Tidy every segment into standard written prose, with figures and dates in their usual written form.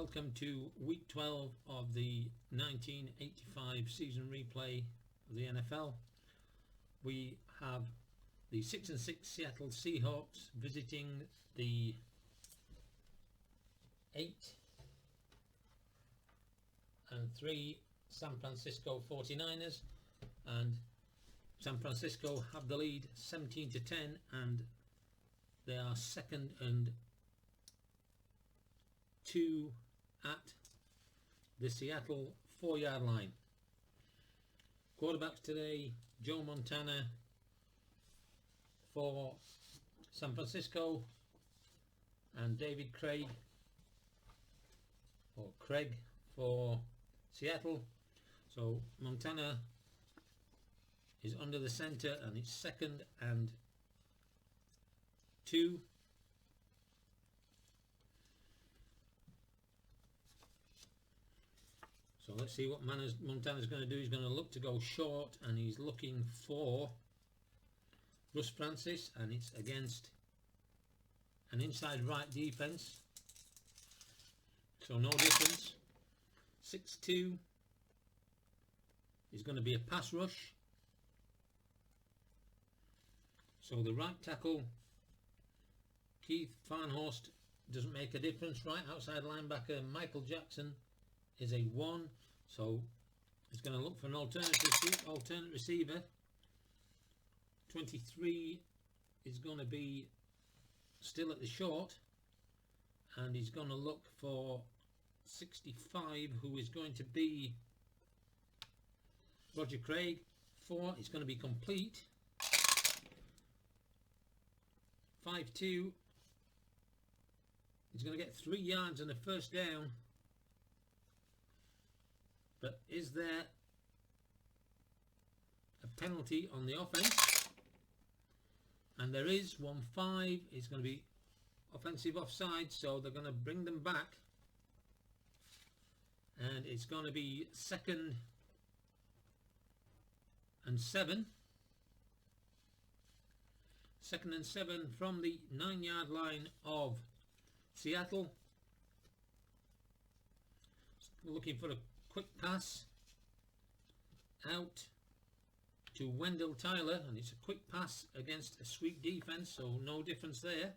Welcome to week 12 of the 1985 season replay of the NFL. We have the 6-6 Seattle Seahawks visiting the 8-3 San Francisco 49ers, and San Francisco have the lead 17-10, and they are 2nd and 2 at the Seattle 4-yard line. Quarterbacks today: Joe Montana for San Francisco and David Craig for Seattle. So Montana is under the center, and it's 2nd and 2. So let's see what Montana's going to do. He's going to look to go short, and he's looking for Russ Francis, and it's against an inside right defense. So no difference. 6-2 is going to be a pass rush. So the right tackle, Keith Farnhorst, doesn't make a difference. Right outside linebacker, Michael Jackson, is a 1. So he's going to look for an alternate receiver. 23 is going to be still at the short, and he's going to look for 65, who is going to be Roger Craig. 4 is going to be complete. 5-2. He's going to get 3 yards and a first down. But is there a penalty on the offense? And there is. 1-5 is going to be offensive offside, so they're going to bring them back, and it's going to be 2nd and 7. 2nd and 7 from the 9-yard line of Seattle. Looking for a quick pass out to Wendell Tyler, and it's a quick pass against a sweep defense, so no difference there.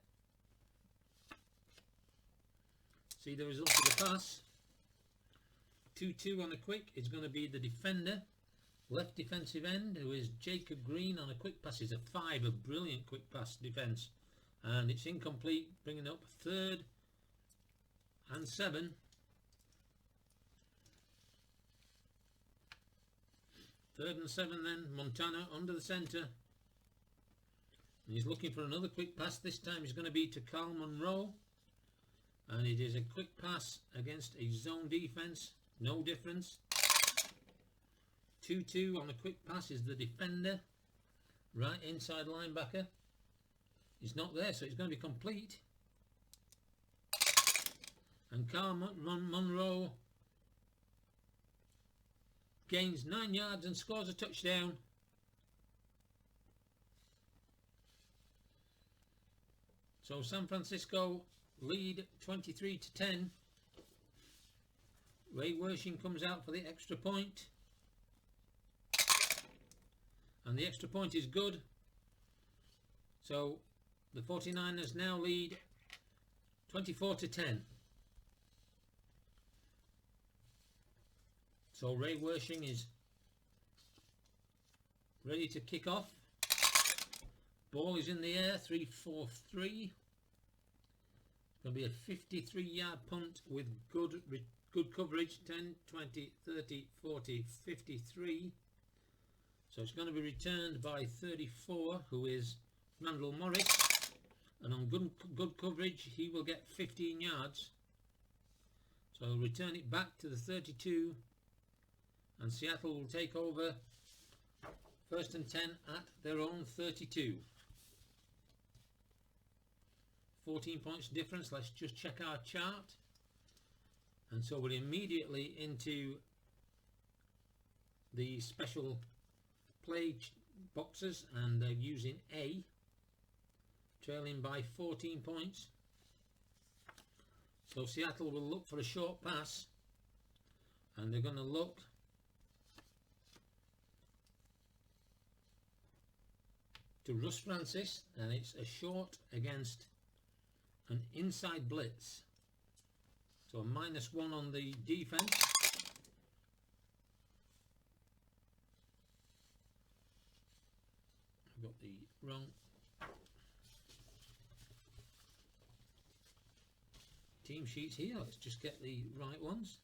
See the result of the pass. 2-2 on a quick is going to be the defender, left defensive end, who is Jacob Green. On a quick pass is a 5, a brilliant quick pass defense, and it's incomplete, bringing up 3rd and 7. 3rd and 7 then. Montana under the center, and he's looking for another quick pass. This time he's going to be to Carl Monroe, and it is a quick pass against a zone defense, no difference. 2-2 on a quick pass is the defender, right inside linebacker. He's not there, so it's going to be complete, and Carl Monroe gains 9 yards and scores a touchdown. So San Francisco lead 23-10. Ray Wershing comes out for the extra point, and the extra point is good. So the 49ers now lead 24-10. So Ray Wershing is ready to kick off. Ball is in the air. 3-4-3. It's going to be a 53-yard punt with good coverage. 10, 20, 30, 40, 53. So it's going to be returned by 34, who is Randall Morris, and on good coverage he will get 15 yards. So he'll return it back to the 32, and Seattle will take over 1st and 10 at their own 32. 14 points difference. Let's just check our chart. And so we're immediately into the special play boxes, and they're using A, trailing by 14 points. So Seattle will look for a short pass, and they're going to look to Russ Francis, and it's a short against an inside blitz. So a -1 on the defense. I've got the wrong team sheets here. Let's just get the right ones.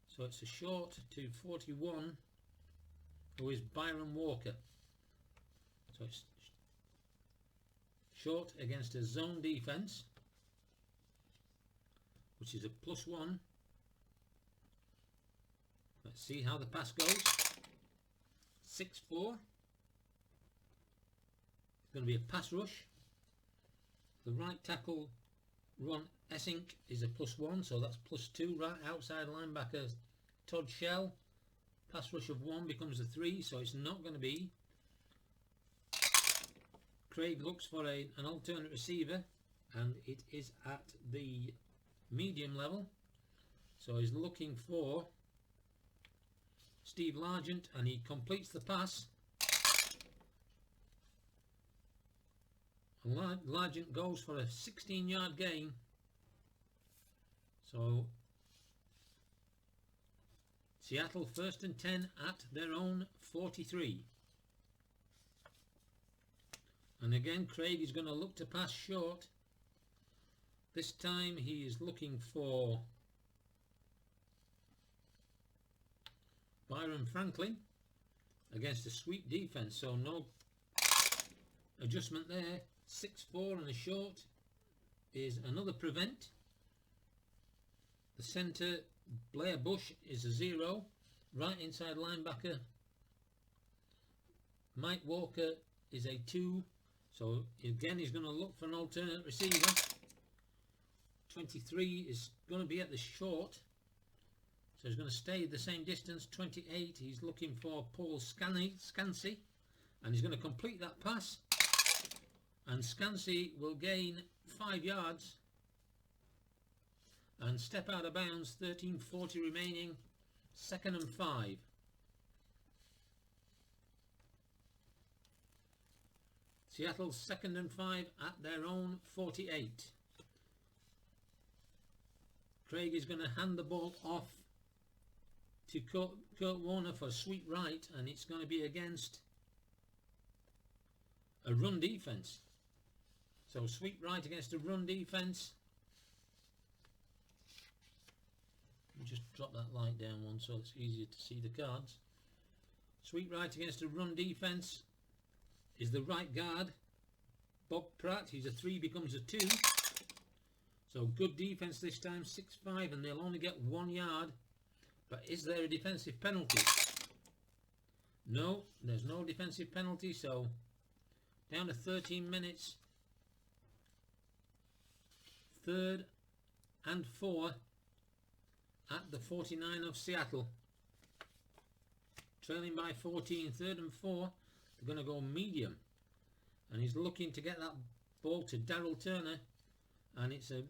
So it's a short to 41, who is Byron Walker. So it's short against a zone defense, which is a +1. Let's see how the pass goes. 6-4. It's going to be a pass rush. The right tackle, Ron Essink, is a +1, so that's +2. Right outside linebacker, Todd Shell, pass rush of 1 becomes a 3, so it's not going to be. Craig looks for an alternate receiver, and it is at the medium level, so he's looking for Steve Largent, and he completes the pass, and Largent goes for a 16-yard gain. So Seattle 1st and 10 at their own 43. And again, Craig is going to look to pass short. This time he is looking for Byron Franklin against a sweep defense, so no adjustment there. 6-4 and a short is another prevent. The centre, Blair Bush, is a 0. Right inside linebacker, Mike Walker, is a 2. So again, he's going to look for an alternate receiver. 23 is going to be at the short, so he's going to stay the same distance. 28, he's looking for Paul Scansey, and he's going to complete that pass, and Scansey will gain 5 yards and step out of bounds. 13:40 remaining, 2nd and 5. Seattle's 2nd and 5 at their own 48. Craig is going to hand the ball off to Kurt Warner for a sweep right, and it's going to be against a run defense. So sweep right against a run defense. Let me just drop that light down one so it's easier to see the cards. Sweep right against a run defense is the right guard, Bob Pratt. He's a 3, becomes a 2. So good defense this time, 6-5, and they'll only get 1 yard. But is there a defensive penalty? No, there's no defensive penalty, so down to 13 minutes. 3rd and 4 at the 49 of Seattle. Trailing by 14, 3rd and 4. They're going to go medium, and he's looking to get that ball to Darryl Turner, and it's a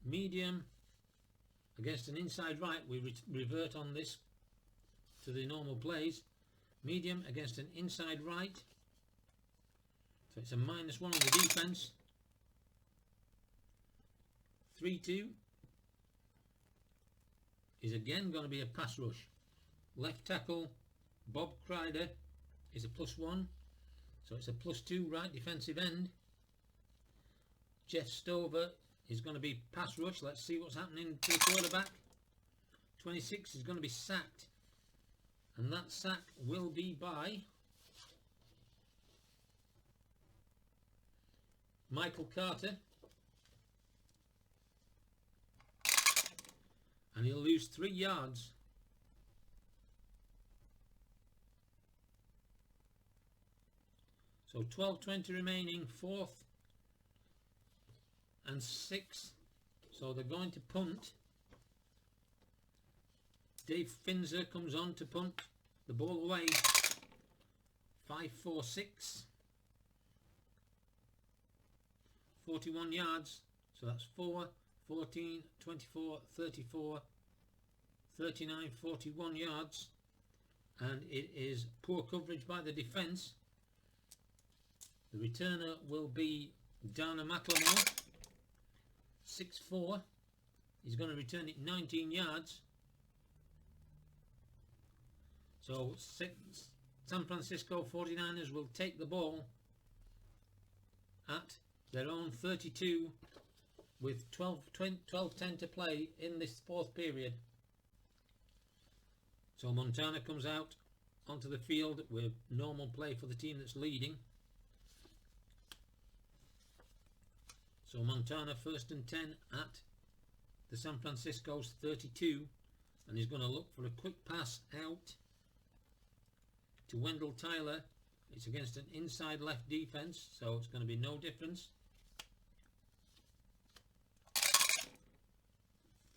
medium against an inside right. We revert on this to the normal plays. Medium against an inside right, so it's a -1 on the defense. 3-2 is again going to be a pass rush. Left tackle Bob Crider is a +1, so it's a +2 right defensive end. Jeff Stover is going to be pass rush. Let's see what's happening to the quarterback. 26 is going to be sacked, and that sack will be by Michael Carter, and he'll lose 3 yards. So 12:20 remaining, 4th and 6. So they're going to punt. Dave Finzer comes on to punt the ball away. 5-4-6. 41 yards. So that's 4, 14, 24, 34, 39, 41 yards. And it is poor coverage by the defence. The returner will be Dana McLemore, 6'4". He's going to return it 19 yards. So San Francisco 49ers will take the ball at their own 32 with 12-10 to play in this fourth period. So Montana comes out onto the field with normal play for the team that's leading. So Montana 1st and 10 at the San Francisco's 32, and he's going to look for a quick pass out to Wendell Tyler. It's against an inside left defense, so it's going to be no difference.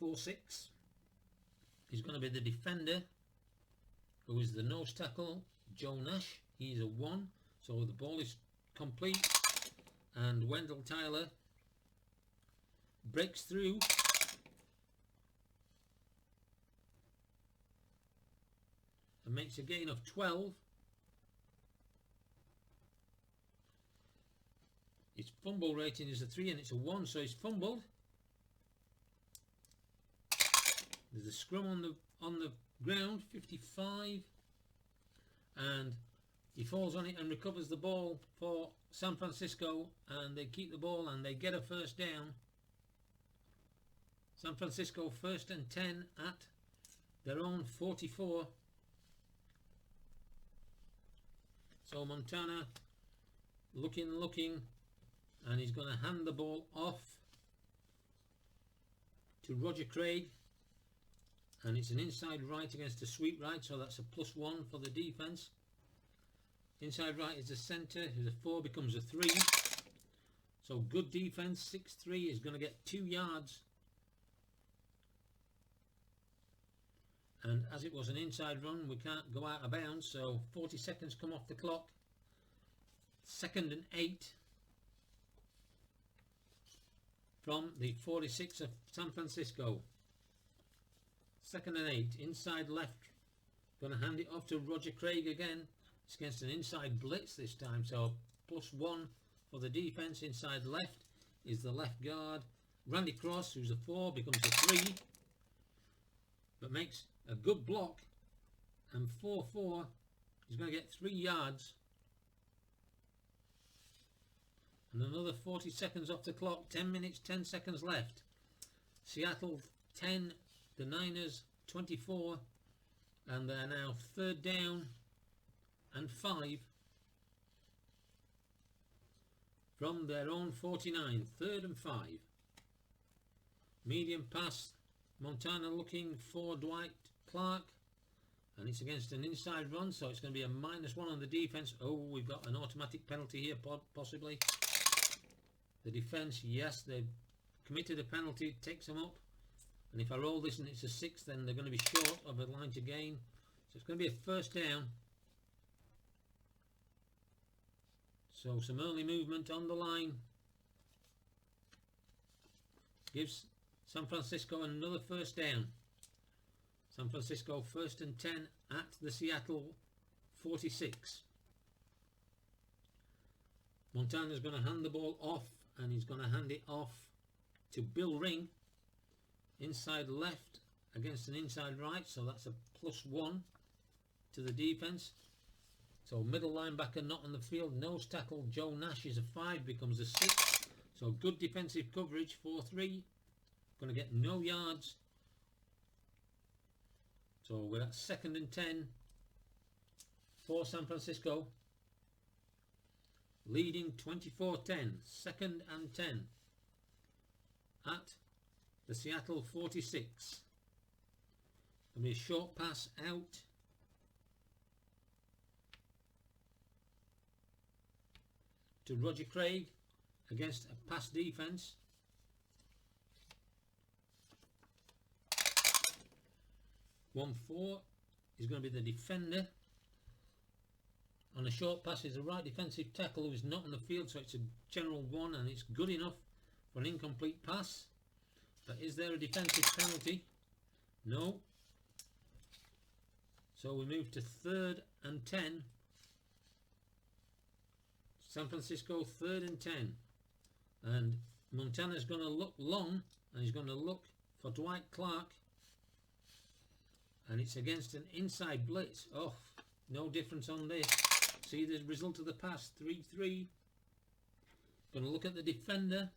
4-6 is going to be the defender, who is the nose tackle, Joe Nash. He's a 1, so the ball is complete, and Wendell Tyler breaks through and makes a gain of 12. His fumble rating is a 3 and it's a 1, so he's fumbled. There's a scrum on the ground, 55, and he falls on it and recovers the ball for San Francisco, and they keep the ball and they get a first down. San Francisco 1st and 10 at their own 44. So Montana looking, and he's going to hand the ball off to Roger Craig, and it's an inside right against a sweep right, so that's a +1 for the defense. Inside right is a centre, who's a 4 becomes a 3. So good defense, 6'3", is going to get 2 yards. And as it was an inside run, we can't go out of bounds, so 40 seconds come off the clock. 2nd and 8 from the 46 of San Francisco. 2nd and 8, inside left. Going to hand it off to Roger Craig again. It's against an inside blitz this time, so +1 for the defense. Inside left is the left guard, Randy Cross, who's a 4, becomes a 3, but makes a good block, and 4-4, he's going to get 3 yards. And another 40 seconds off the clock, 10 minutes, 10 seconds left. Seattle 10, the Niners 24, and they're now 3rd down and 5 from their own 49, 3rd and 5. Medium pass, Montana looking for Dwight Clark, and it's against an inside run, so it's going to be a -1 on the defense. Oh, we've got an automatic penalty here, possibly. The defense, yes, they've committed a penalty, takes them up, and if I roll this and it's a 6, then they're going to be short of a line to gain, so it's going to be a 1st down. So some early movement on the line gives San Francisco another 1st down. San Francisco 1st and 10 at the Seattle 46. Montana's going to hand the ball off, and he's going to hand it off to Bill Ring. Inside left against an inside right, so that's a +1 to the defense. So middle linebacker not on the field. Nose tackle Joe Nash is a 5, becomes a 6. So good defensive coverage, 4-3. Going to get no yards. So we're at 2nd and 10 for San Francisco, leading 24-10. 2nd and 10 at the Seattle 46. Going to be a short pass out to Roger Craig against a pass defense. 1-4 is going to be the defender, On a short pass is a right defensive tackle who is not on the field, so it's a general 1 and it's good enough for an incomplete pass. But is there a defensive penalty? No. So we move to 3rd and 10. San Francisco 3rd and 10. And Montana's going to look long and he's going to look for Dwight Clark. And it's against an inside blitz. Oh, no difference on this. See the result of the pass, 3-3. Going to look at the defender,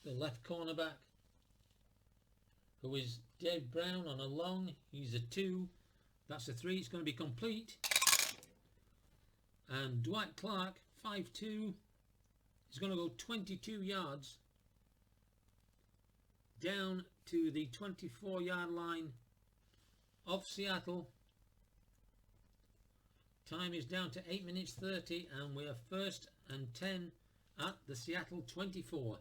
the left cornerback, who is Dave Brown on a long. He's a 2. That's a 3. It's going to be complete. And Dwight Clark, 5'2", is going to go 22 yards down to the 24-yard line of Seattle. Time is down to 8 minutes 30 and we are 1st and 10 at the Seattle 24.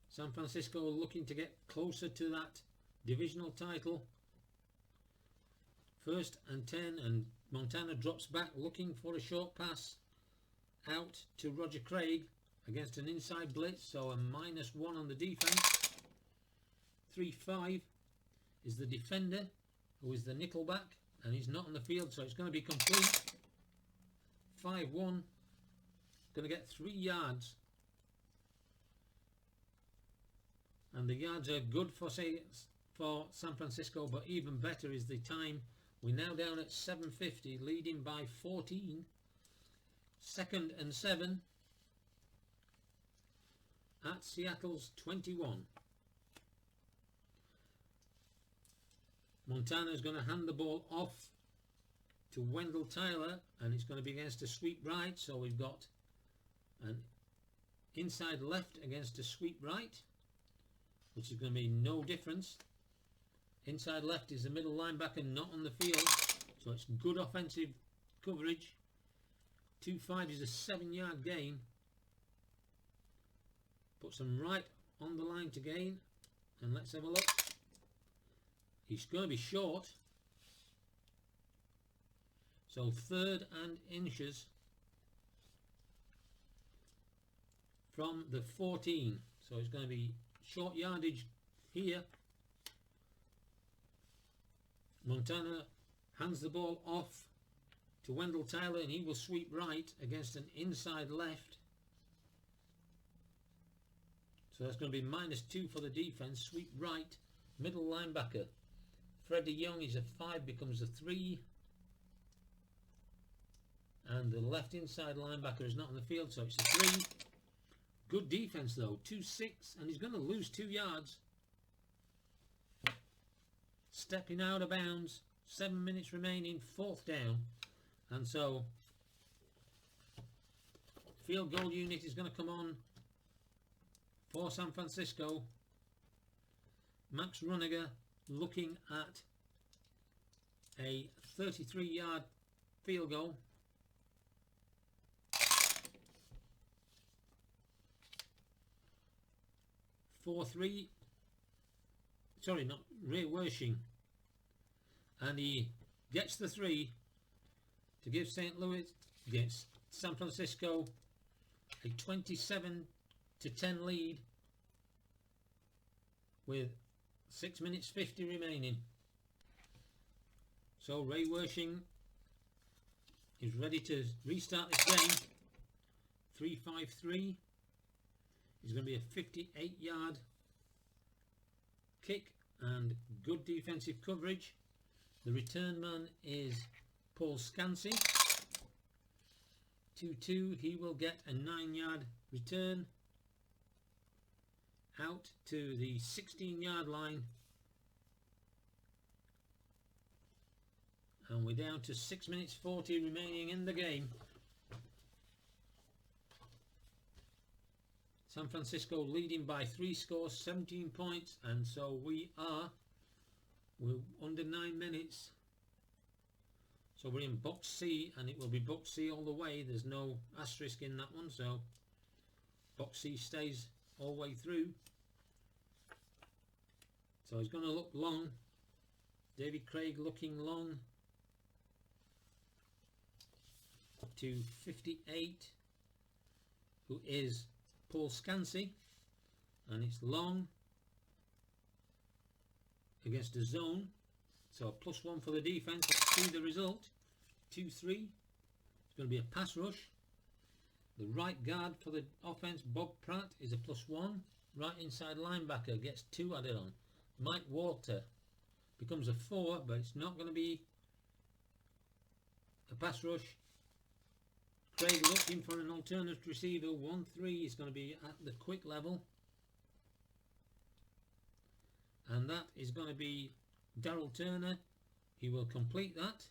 San Francisco looking to get closer to that divisional title. 1st and 10 and Montana drops back looking for a short pass out to Roger Craig against an inside blitz, so a -1 on the defense. 3-5 is the defender who is the nickelback and he's not on the field, so it's going to be complete. 5-1, going to get 3 yards. And the yards are good for San Francisco, but even better is the time. We're now down at 7:50, leading by 14. 2nd and 7 at Seattle's 21. Montana is going to hand the ball off to Wendell Tyler and it's going to be against a sweep right, so we've got an inside left against a sweep right, which is going to be no difference. Inside left is the middle linebacker, not on the field, so it's good offensive coverage. 2-5 is a 7-yard gain. Puts them right on the line to gain, and let's have a look. He's going to be short, so 3rd and inches from the 14, so it's going to be short yardage here. Montana hands the ball off to Wendell Tyler and he will sweep right against an inside left, so that's going to be -2 for the defense. Sweep right, middle linebacker Freddie Young is a 5, becomes a 3, and the left inside linebacker is not on the field, so it's a 3. Good defense though, 2-6, and he's going to lose 2 yards. Stepping out of bounds, 7 minutes remaining, 4th down, and so field goal unit is going to come on for San Francisco. Max Runiger looking at a 33-yard field goal. Ray Wershing, and he gets the 3 to give St. Louis against San Francisco a 27-10 lead with 6 minutes 50 remaining. So Ray Wershing is ready to restart this game. 3-5-3 is going to be a 58-yard kick and good defensive coverage. The return man is Paul Scansey. 2-2, he will get a 9-yard return out to the 16-yard line, and we're down to 6 minutes 40 remaining in the game. San Francisco leading by 3 scores, 17 points, and so we're under 9 minutes. So we're in box C, and it will be box C all the way. There's no asterisk in that one, so box C stays all the way through. So he's going to look long. David Craig looking long. to 58, who is Paul Scansey, and it's long against a zone, so a +1 for the defence. Let's see the result. 2-3. It's going to be a pass rush. The right guard for the offence, Bob Pratt, is a +1. Right inside linebacker gets 2 added on. Mike Walter becomes a 4, but it's not going to be a pass rush. Craig looking for an alternate receiver. 1-3 is going to be at the quick level, and that is going to be Daryl Turner. He will complete that.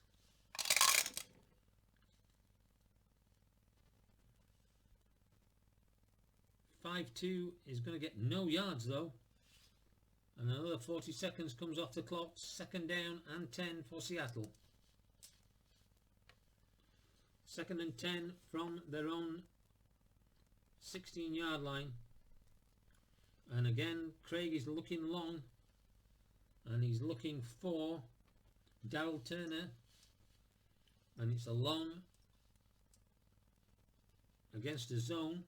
(5-2) is going to get no yards though, and another 40 seconds comes off the clock. 2nd down and 10 for Seattle. 2nd and 10 from their own 16-yard line, and again Craig is looking long, and he's looking for Daryl Turner, and it's a long against a zone,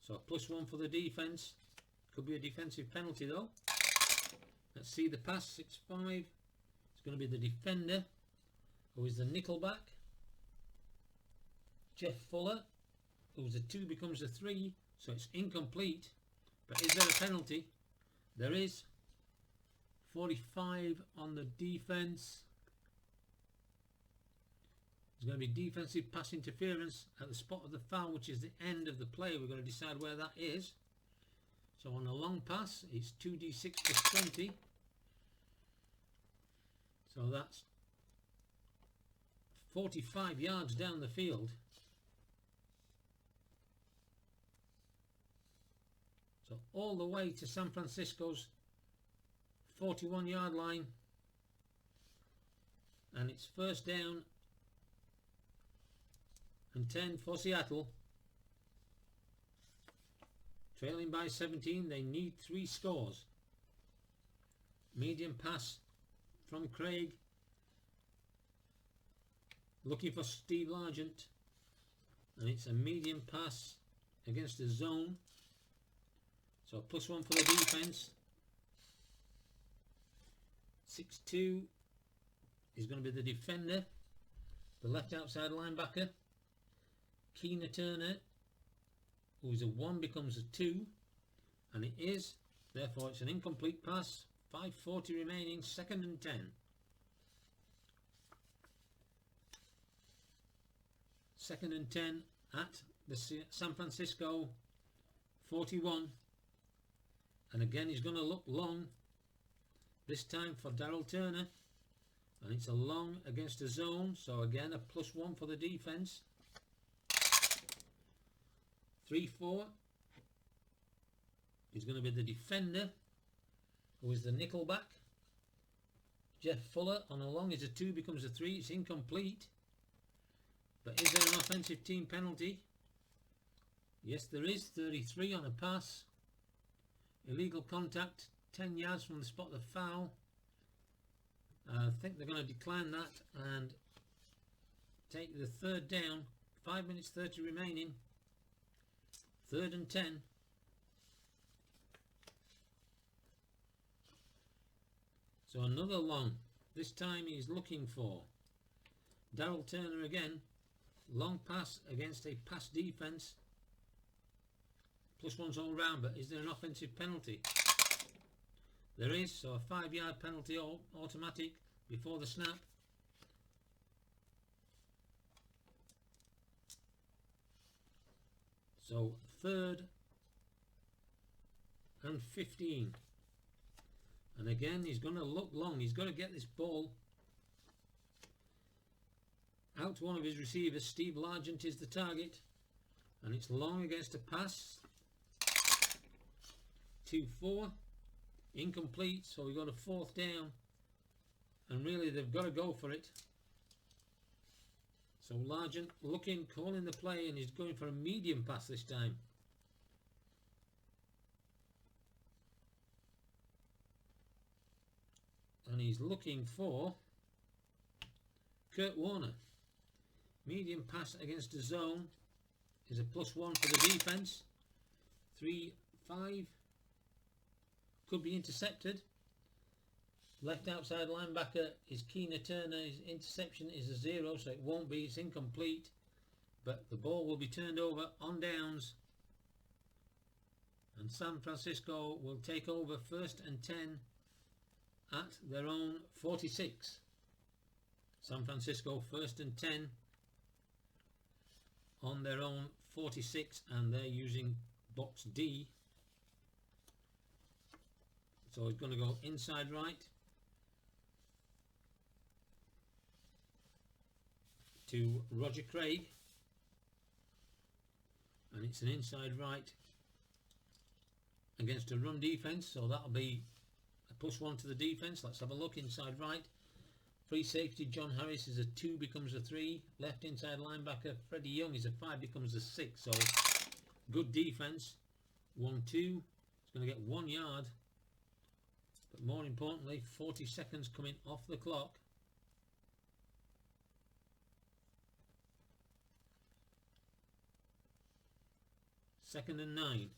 so a +1 for the defence. Could be a defensive penalty though. Let's see the pass. 6-5. It's going to be the defender, who is the nickelback, Jeff Fuller, who's a 2 becomes a 3, so it's incomplete. But is there a penalty? There is. 45 on the defence. There's going to be defensive pass interference at the spot of the foul, which is the end of the play. We're going to decide where that is. So on a long pass, it's 2d6 + 20. So that's 45 yards down the field. So all the way to San Francisco's 41-yard line, and it's 1st down and 10 for Seattle. Trailing by 17, they need 3 scores. Medium pass from Craig, looking for Steve Largent, and it's a medium pass against a zone, so +1 for the defence. 6-2 is going to be the defender, the left outside linebacker, Keena Turner, who is a 1 becomes a 2, and it is, therefore it's an incomplete pass. 5:40 remaining, 2nd and 10. 2nd and 10 at the San Francisco 41, and again he's going to look long, this time for Daryl Turner, and it's a long against a zone, so again a +1 for the defence. 3-4 is going to be the defender, who is the nickelback, Jeff Fuller. On a long is a 2 becomes a 3. It's incomplete, but is there an offensive team penalty? Yes, there is. 33 on a pass. Illegal contact, 10 yards from the spot of the foul. I think they're going to decline that and take the 3rd down. 5 minutes 30 remaining. 3rd and 10. So another long. This time he's looking for Daryl Turner again. Long pass against a pass defence. +1's all round, but is there an offensive penalty? There is, so a 5-yard penalty automatic before the snap. So 3rd and 15. And again he's going to look long. He's got to get this ball out to one of his receivers. Steve Largent is the target, and it's long against a pass. 2-4. Incomplete, so we've got a 4th down, and really they've got to go for it. So Largent looking, calling the play, and he's going for a medium pass this time. And he's looking for Kurt Warner. Medium pass against a zone is a +1 for the defence. 3-5. Could be intercepted. Left outside linebacker is Keena Turner. His interception is a 0, so it won't be. It's incomplete. But the ball will be turned over on downs. And San Francisco will take over 1st and 10 at their own 46. San Francisco 1st and 10 on their own 46, and they're using box D. So it's going to go inside right to Roger Craig, and it's an inside right against a run defence, so that'll be a +1 to the defence. Let's have a look. Inside right, free safety John Harris is a 2, becomes a 3. Left inside linebacker Freddie Young is a 5, becomes a 6. So good defence. 1-2. It's going to get 1 yard, but more importantly 40 seconds coming off the clock. Second and 9.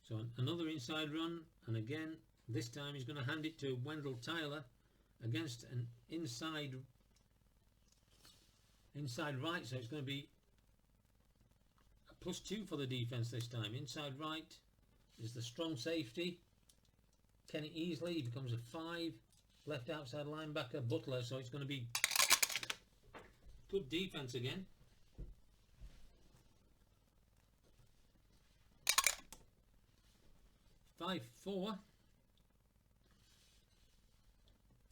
So another inside run, and again this time he's going to hand it to Wendell Tyler against an inside right, so it's going to be a +2 for the defence this time. Inside right is the strong safety Kenny Easley, he becomes a 5. Left outside linebacker Butler, so it's going to be good defence again. Five 4,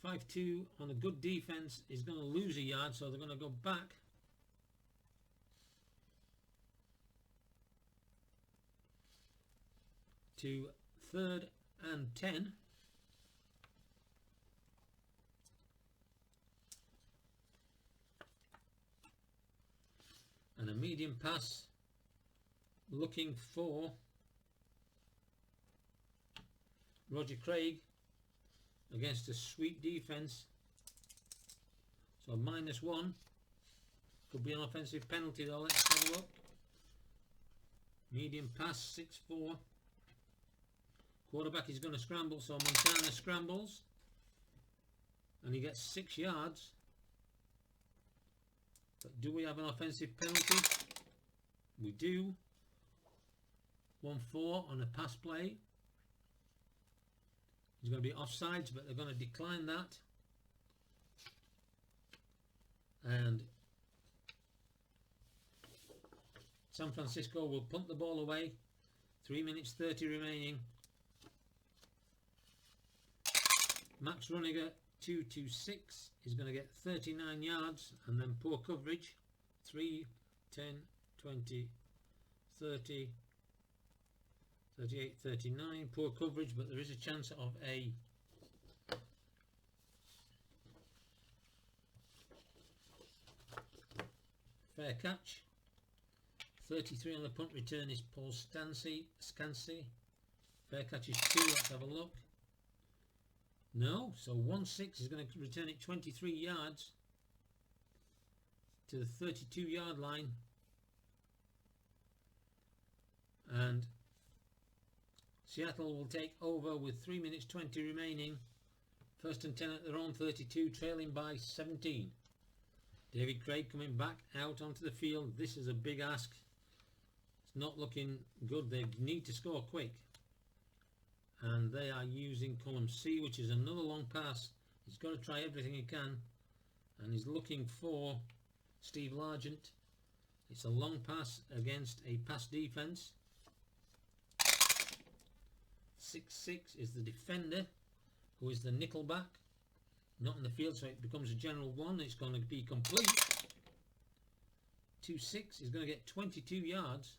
5-2 on a good defence is going to lose a yard, so they're going to go back to 3rd and 10. And a medium pass looking for Roger Craig against a sweep defence. So -1. Could be an offensive penalty though. Let's have a look. Medium pass 6-4. Quarterback is going to scramble, so Montana scrambles and he gets 6 yards. But do we have an offensive penalty? We do. 1-4 on a pass play. He's going to be offsides, but they're going to decline that. And San Francisco will punt the ball away. 3 minutes 30 remaining. Max Runiger 226 is going to get 39 yards, and then poor coverage 3, 10, 20, 30, 38, 39. Poor coverage, but there is a chance of a fair catch. 33 on the punt return is Paul Scansey. Fair catch is 2. Let's have a look. No, so 1-6 is going to return it 23 yards to the 32 yard line, and Seattle will take over with 3 minutes 20 remaining. 1st and 10 at their own 32, trailing by 17. David Craig coming back out onto the field. This is a big ask. It's not looking good. They need to score quick. And they are using column C, which is another long pass. He's got to try everything he can, and he's looking for Steve Largent. It's a long pass against a pass defense. 6-6 is the defender, who is the nickel back, not in the field, so it becomes a general 1. It's going to be complete. 2-6 is going to get 22 yards.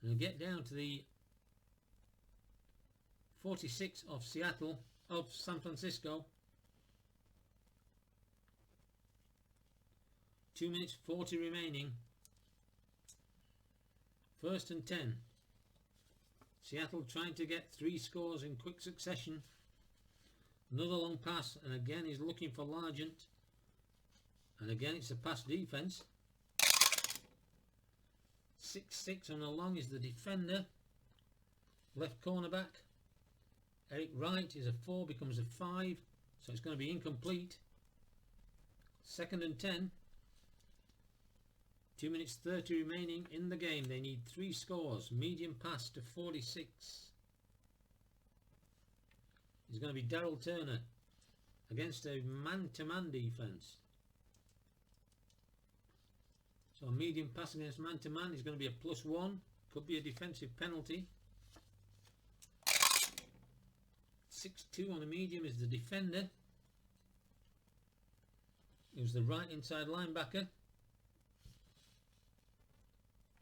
And get down to the 46 of San Francisco. 2 minutes 40 remaining. 1st and 10. Seattle trying to get 3 scores in quick succession. Another long pass, and again he's looking for Largent, and again it's a pass defence. 6-6 on a long is the defender. Left cornerback Eric Wright is a 4, becomes a 5, so it's going to be incomplete. 2nd and 10. 2 minutes 30 remaining in the game. They need 3 scores. Medium pass to 46. It's going to be Daryl Turner against a man-to-man defence. So a medium pass against man-to-man is going to be a +1. Could be a defensive penalty. 6-2 on a medium is the defender. He was the right inside linebacker.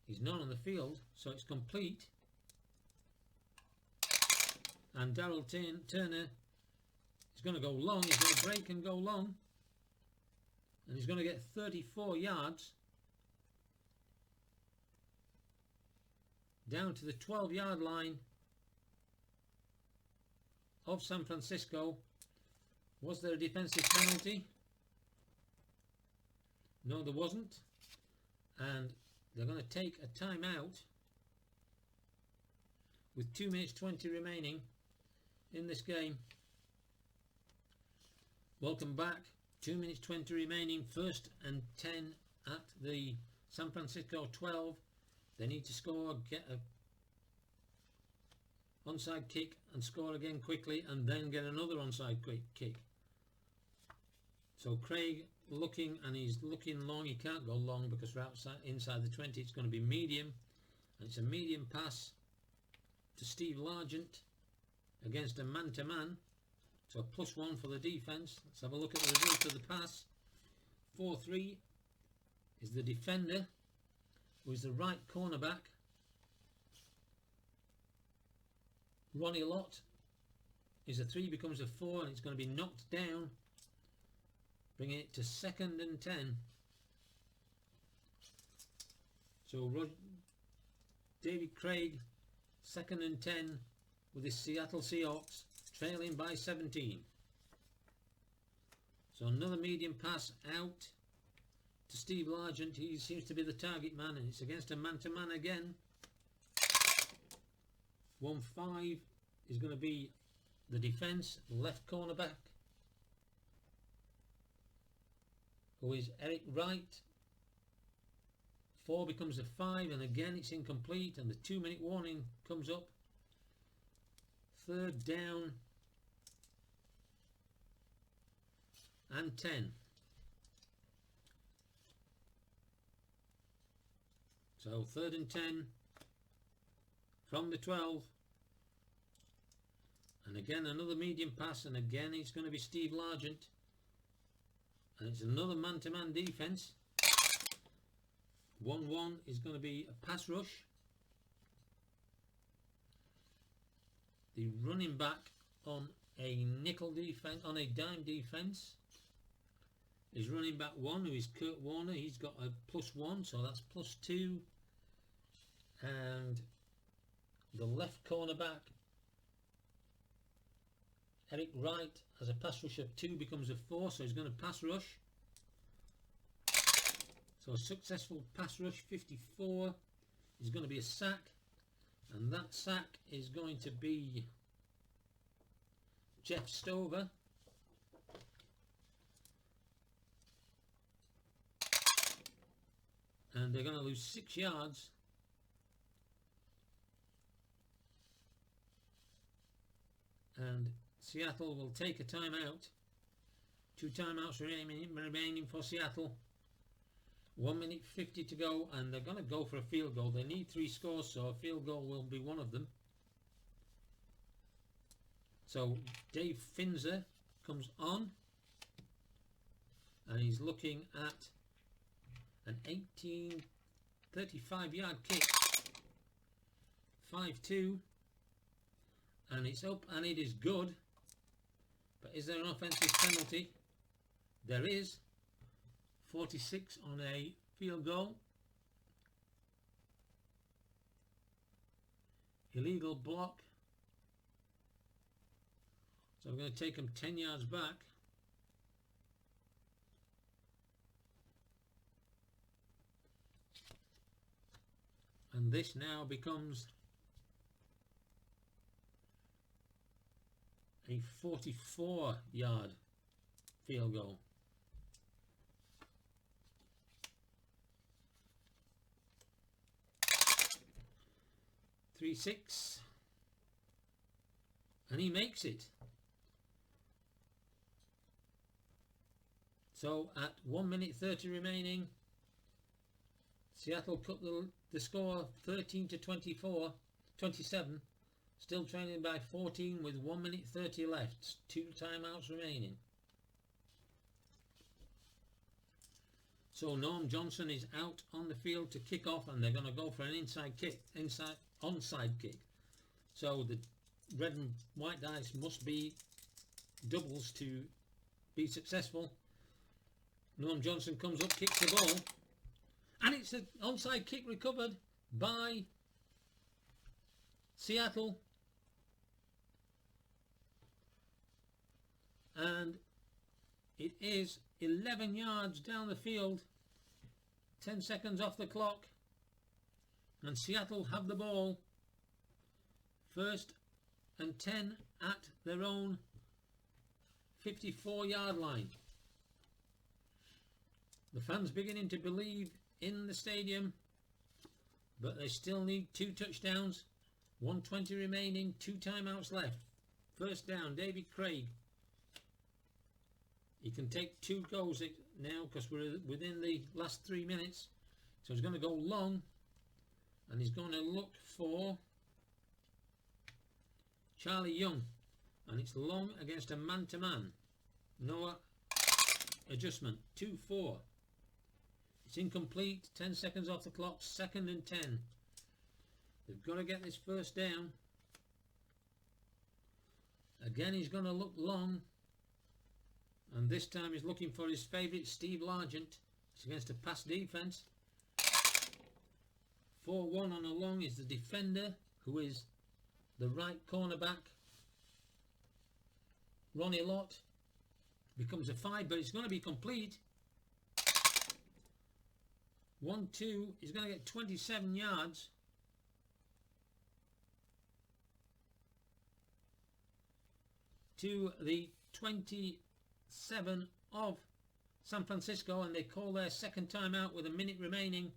He's not on the field, so it's complete. And Daryl Turner is going to go long. He's going to break and go long. And he's going to get 34 yards. Down to the 12-yard line of San Francisco. Was there a defensive penalty? No, there wasn't. And they're going to take a timeout with 2 minutes 20 remaining in this game. Welcome back. 2 minutes 20 remaining. 1st and 10 at the San Francisco 12. They need to score, get a onside kick and score again quickly, and then get another onside kick. So Craig looking, and he's looking long. He can't go long because we're outside, inside the 20. It's going to be medium, and it's a medium pass to Steve Largent against a man-to-man. So a +1 for the defence. Let's have a look at the result of the pass. 4-3 is the defender, who is the right cornerback. Ronnie Lott is a 3, becomes a 4, and it's going to be knocked down, bringing it to 2nd and 10. So David Craig, 2nd and 10 with his Seattle Seahawks, trailing by 17. So another medium pass out to Steve Largent. He seems to be the target man, and it's against a man-to-man again. 1-5 is going to be the defence, left cornerback, who is Eric Wright. 4 becomes a 5, and again it's incomplete, and the 2-minute warning comes up. 3rd down and 10. So 3rd and 10 from the 12, and again another medium pass, and again it's going to be Steve Largent, and it's another man-to-man defence. 1-1 is going to be a pass rush. The running back on a nickel defence, on a dime defence, is running back 1, who is Kurt Warner. He's got a +1, so that's +2. And the left cornerback, Eric Wright, has a pass rush of 2, becomes a 4, so he's going to pass rush. So a successful pass rush, 54, is going to be a sack, and that sack is going to be Jeff Stover. And they're going to lose 6 yards. And Seattle will take a timeout. 2 timeouts remaining for Seattle. 1 minute 50 to go, and they're going to go for a field goal. They need 3 scores, so a field goal will be one of them. So Dave Finzer comes on, and he's looking at an 35-yard kick. 5-2. And it's up, and it is good. But is there an offensive penalty? There is. 46 on a field goal. illegal block. So I'm going to take them 10 yards back. And this now becomes a 44-yard field goal. .36, and he makes it. So at 1 minute 30 remaining, Seattle cut the score 13 to 27, still trailing by 14 with 1 minute 30 left, 2 timeouts remaining. So Norm Johnson is out on the field to kick off, and they're going to go for an onside kick. So the red and white dice must be doubles to be successful. Norm Johnson comes up, kicks the ball, and it's an onside kick recovered by Seattle. And it is 11 yards down the field, 10 seconds off the clock, and Seattle have the ball. 1st and 10 at their own 54-yard line. The fans beginning to believe in the stadium, but they still need 2 touchdowns. 1:20 remaining, 2 timeouts left. 1st down, David Craig. He can take 2 goals now because we're within the last 3 minutes. So he's going to go long, and he's going to look for Charlie Young, and it's long against a man-to-man. No adjustment. 2-4. It's incomplete. 10 seconds off the clock. 2nd and 10. They've got to get this 1st down. Again, he's going to look long, and this time he's looking for his favourite, Steve Largent. It's against a pass defence. 4-1 on a long is the defender, who is the right cornerback. Ronnie Lott becomes a 5, but it's going to be complete. 1-2, he's going to get 27 yards. To the 27 of San Francisco, and they call their 2nd timeout with a minute remaining.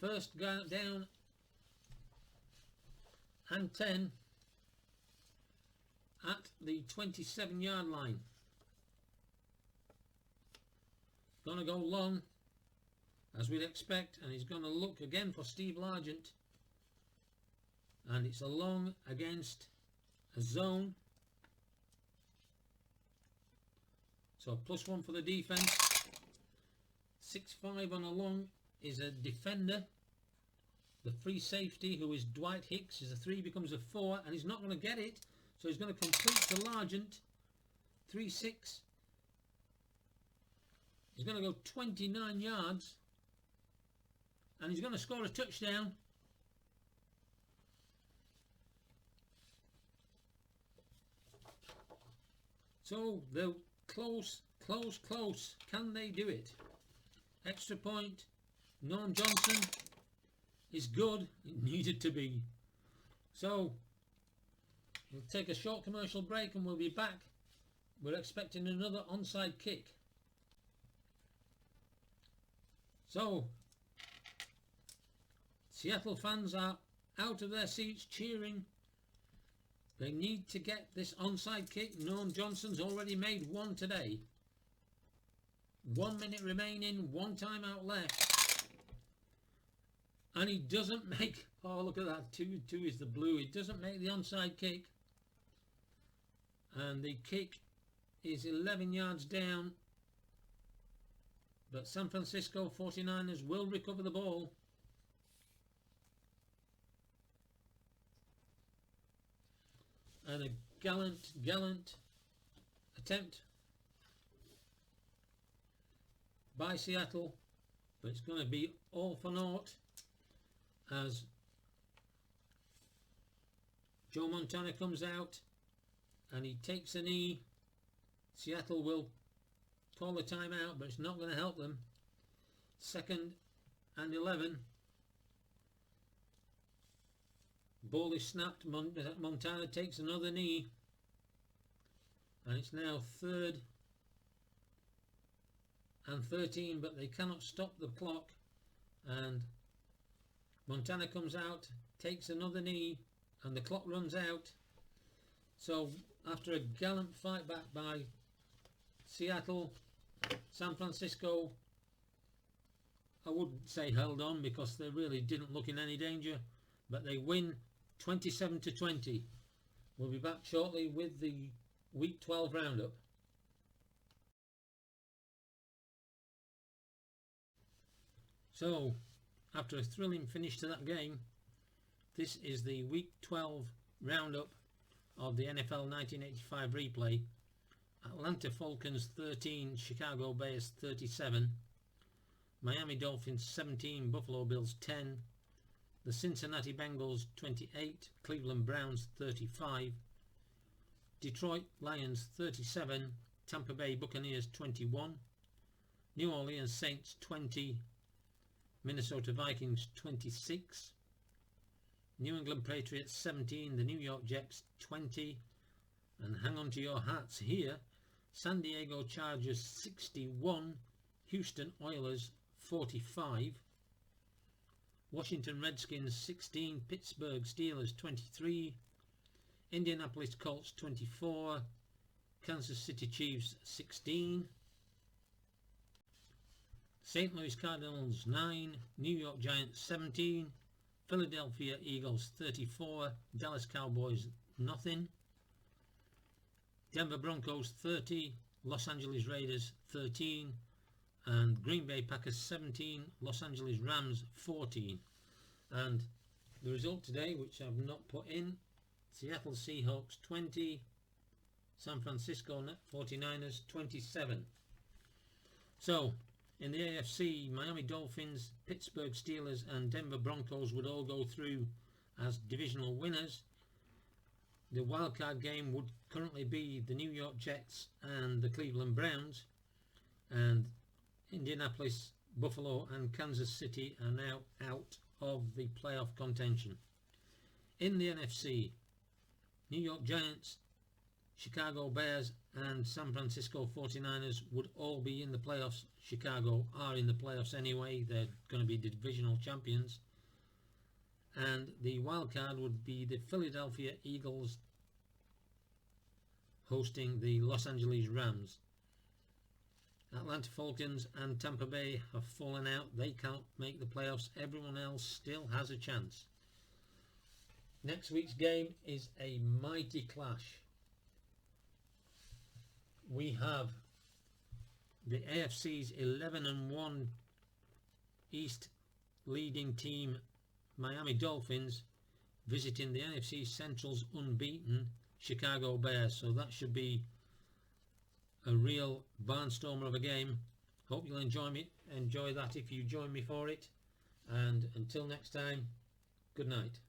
1st down and 10 at the 27-yard line. Gonna go long, as we'd expect, and he's gonna look again for Steve Largent, and it's a long against a zone. So +1 for the defense. 6-5 on a long is a defender. The free safety, who is Dwight Hicks, is a 3, becomes a 4, and he's not going to get it. So he's going to complete to Largent. 3-6. He's going to go 29 yards, and he's going to score a touchdown. So they're close. Can they do it? Extra point. Norm Johnson is good. It needed to be. So we'll take a short commercial break, and we'll be back. We're expecting another onside kick. So Seattle fans are out of their seats cheering. They need to get this onside kick. Norm Johnson's already made 1 today. 1 minute remaining, 1 timeout left. And he doesn't make, oh look at that, 2 is the blue. He doesn't make the onside kick. And the kick is 11 yards down. But San Francisco 49ers will recover the ball. And a gallant attempt by Seattle, but it's going to be all for naught, as Joe Montana comes out and he takes a knee. Seattle will call the timeout, but it's not going to help them. 2nd and 11. Ball is snapped. Montana takes another knee. And it's now 3rd and 13, but they cannot stop the clock. And Montana comes out, takes another knee, and the clock runs out. So after a gallant fight back by Seattle, San Francisco, I wouldn't say held on because they really didn't look in any danger, but they win 27-20. We'll be back shortly with the Week 12 roundup. So, after a thrilling finish to that game, this is the Week 12 roundup of the NFL 1985 replay. Atlanta Falcons 13, Chicago Bears 37, Miami Dolphins 17, Buffalo Bills 10, the Cincinnati Bengals 28, Cleveland Browns 35, Detroit Lions 37, Tampa Bay Buccaneers 21, New Orleans Saints 20, Minnesota Vikings 26, New England Patriots 17, the New York Jets 20, and hang on to your hats here, San Diego Chargers 61, Houston Oilers 45, Washington Redskins 16, Pittsburgh Steelers 23, Indianapolis Colts 24, Kansas City Chiefs 16, St. Louis Cardinals 9, New York Giants 17, Philadelphia Eagles 34, Dallas Cowboys nothing, Denver Broncos 30, Los Angeles Raiders 13, and Green Bay Packers 17, Los Angeles Rams 14. And the result today, which I've not put in, Seattle Seahawks 20, San Francisco 49ers 27. So, in the AFC, Miami Dolphins, Pittsburgh Steelers and Denver Broncos would all go through as divisional winners. The wildcard game would currently be the New York Jets and the Cleveland Browns, and Indianapolis, Buffalo and Kansas City are now out of the playoff contention. In the NFC, New York Giants, Chicago Bears and San Francisco 49ers would all be in the playoffs. Chicago are in the playoffs anyway, they're going to be the divisional champions. And the wild card would be the Philadelphia Eagles hosting the Los Angeles Rams. Atlanta Falcons and Tampa Bay have fallen out. They can't make the playoffs. Everyone else still has a chance. Next week's game is a mighty clash. We have the AFC's 11-1 East leading team Miami Dolphins visiting the NFC Central's unbeaten Chicago Bears. So that should be a real barnstormer of a game. Hope you'll enjoy that if you join me for it. And until next time, good night.